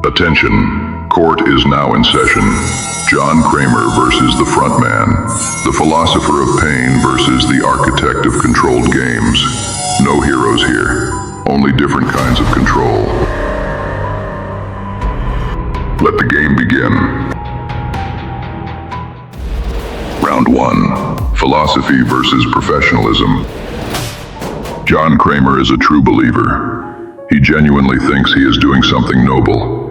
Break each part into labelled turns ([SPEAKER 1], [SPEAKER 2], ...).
[SPEAKER 1] Attention, court is now in session. John Kramer versus the frontman, the philosopher of pain versus the architect of controlled games. No heroes here, only different kinds of control. Let the game begin. Round 1, philosophy versus professionalism. John Kramer is a true believer. He genuinely thinks he is doing something noble.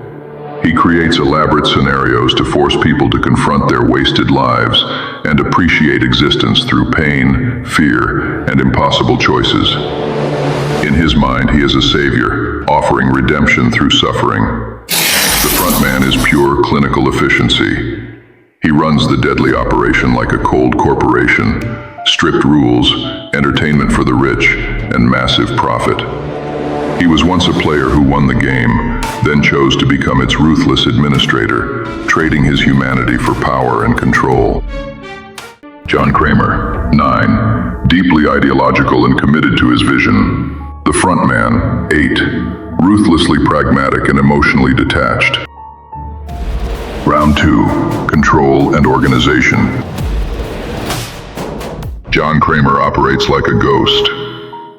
[SPEAKER 1] He creates elaborate scenarios to force people to confront their wasted lives and appreciate existence through pain, fear, and impossible choices. In his mind, he is a savior, offering redemption through suffering. The frontman is pure clinical efficiency. He runs the deadly operation like a cold corporation, strict rules, entertainment for the rich, and massive profit. He was once a player who won the game, then chose to become its ruthless administrator, trading his humanity for power and control. John Kramer, 9, deeply ideological and committed to his vision. The frontman, 8, ruthlessly pragmatic and emotionally detached. Round 2, control and organization. John Kramer operates like a ghost.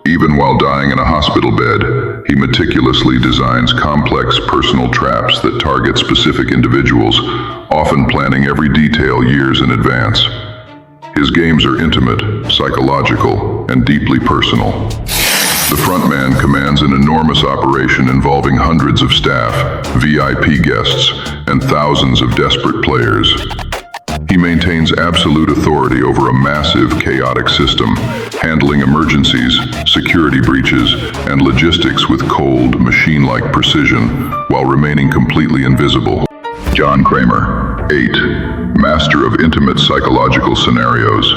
[SPEAKER 1] Even while dying in a hospital bed, he meticulously designs complex personal traps that target specific individuals, often planning every detail years in advance. His games are intimate, psychological, and deeply personal. The frontman commands an enormous operation involving hundreds of staff, VIP guests, and thousands of desperate players. He maintains absolute authority over a massive, chaotic system, handling emergencies, security breaches, and logistics with cold, machine-like precision, while remaining completely invisible. John Kramer, 8, master of intimate psychological scenarios.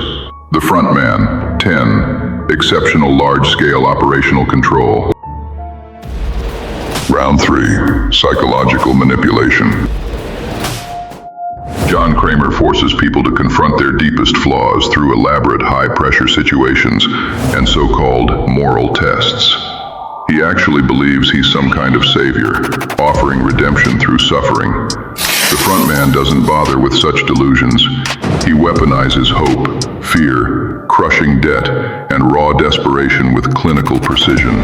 [SPEAKER 1] The frontman, 10, exceptional large-scale operational control. Round 3, psychological manipulation. John Kramer forces people to confront their deepest flaws through elaborate high-pressure situations and so-called moral tests. He actually believes he's some kind of savior, offering redemption through suffering. The frontman doesn't bother with such delusions. He weaponizes hope, fear, crushing debt, and raw desperation with clinical precision.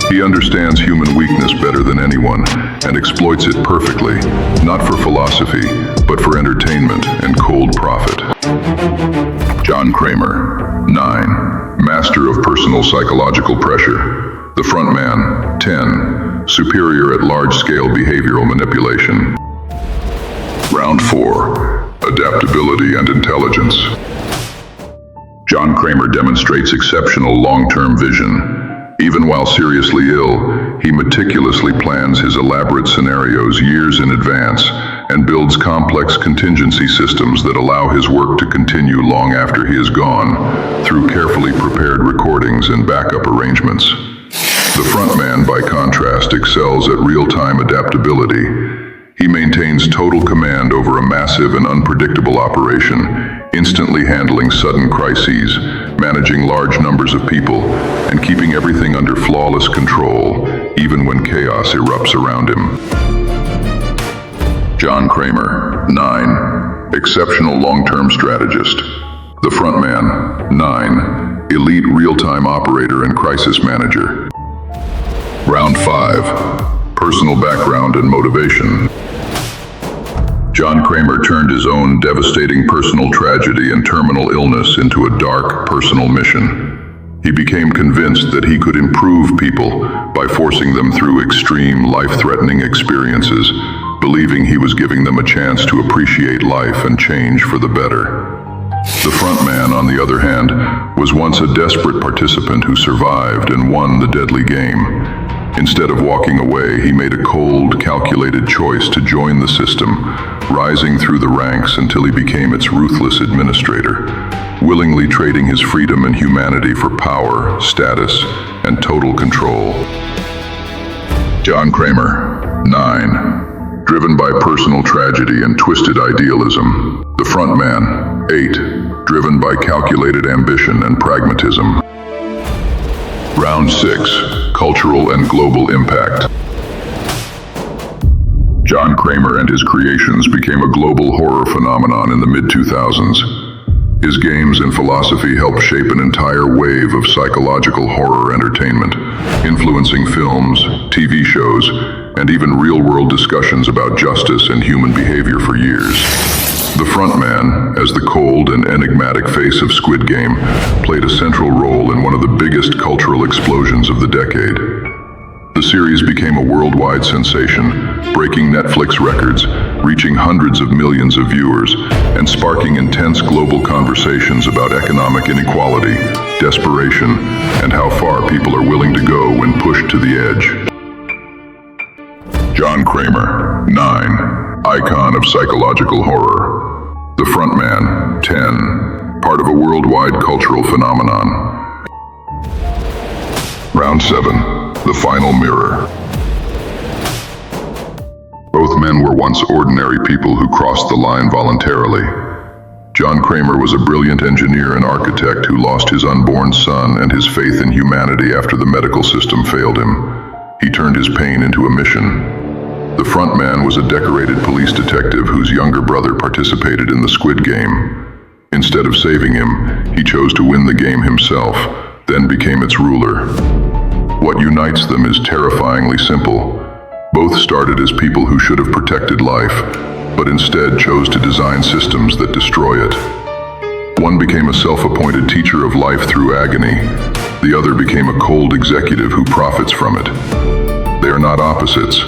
[SPEAKER 1] He understands human weakness better than anyone and exploits it perfectly, not for philosophy, but for entertainment and cold profit. John Kramer, 9, master of personal psychological pressure. The frontman, 10, superior at large-scale behavioral manipulation. Round 4, adaptability and intelligence. John Kramer demonstrates exceptional long-term vision. Even while seriously ill, he meticulously plans his elaborate scenarios years in advance and builds complex contingency systems that allow his work to continue long after he is gone, through carefully prepared recordings and backup arrangements. The frontman, by contrast, excels at real-time adaptability. He maintains total command over a massive and unpredictable operation, instantly handling sudden crises, managing large numbers of people, and keeping everything under flawless control, even when chaos erupts around him. John Kramer, 9, exceptional long-term strategist. The frontman, 9, elite real-time operator and crisis manager. Round 5, personal background and motivation. John Kramer turned his own devastating personal tragedy and terminal illness into a dark, personal mission. He became convinced that he could improve people by forcing them through extreme, life-threatening experiences, believing he was giving them a chance to appreciate life and change for the better. The frontman, on the other hand, was once a desperate participant who survived and won the deadly game. Instead of walking away, he made a cold, calculated choice to join the system, rising through the ranks until he became its ruthless administrator, willingly trading his freedom and humanity for power, status, and total control. John Kramer, 9, driven by personal tragedy and twisted idealism. The frontman, 8, driven by calculated ambition and pragmatism. Round 6, cultural and global impact. John Kramer and his creations became a global horror phenomenon in the mid-2000s. His games and philosophy helped shape an entire wave of psychological horror entertainment, influencing films, TV shows, and even real-world discussions about justice and human behavior for years. The frontman, as the cold and enigmatic face of Squid Game, played a central role in one of the biggest cultural explosions of the decade. The series became a worldwide sensation, breaking Netflix records, reaching hundreds of millions of viewers, and sparking intense global conversations about economic inequality, desperation, and how far people are willing to go when pushed to the edge. John Kramer, 9, icon of psychological horror. The frontman, 10, part of a worldwide cultural phenomenon. Round 7. The final mirror. Both men were once ordinary people who crossed the line voluntarily. John Kramer was a brilliant engineer and architect who lost his unborn son and his faith in humanity after the medical system failed him. He turned his pain into a mission. The frontman was a decorated police detective whose younger brother participated in the Squid Game. Instead of saving him, he chose to win the game himself, then became its ruler. What unites them is terrifyingly simple. Both started as people who should have protected life, but instead chose to design systems that destroy it. One became a self-appointed teacher of life through agony. The other became a cold executive who profits from it. They are not opposites.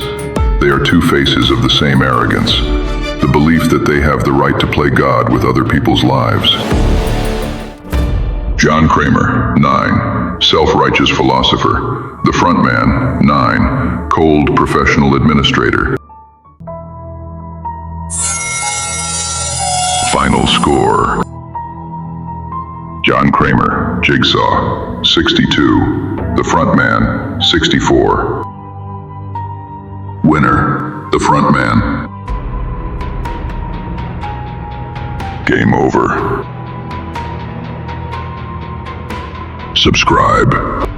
[SPEAKER 1] They are two faces of the same arrogance, the belief that they have the right to play God with other people's lives. John Kramer, 9, self-righteous philosopher. The frontman, 9, cold professional administrator. Final score. John Kramer, Jigsaw, 62. The frontman, 64. Winner, the frontman. Game over. Subscribe.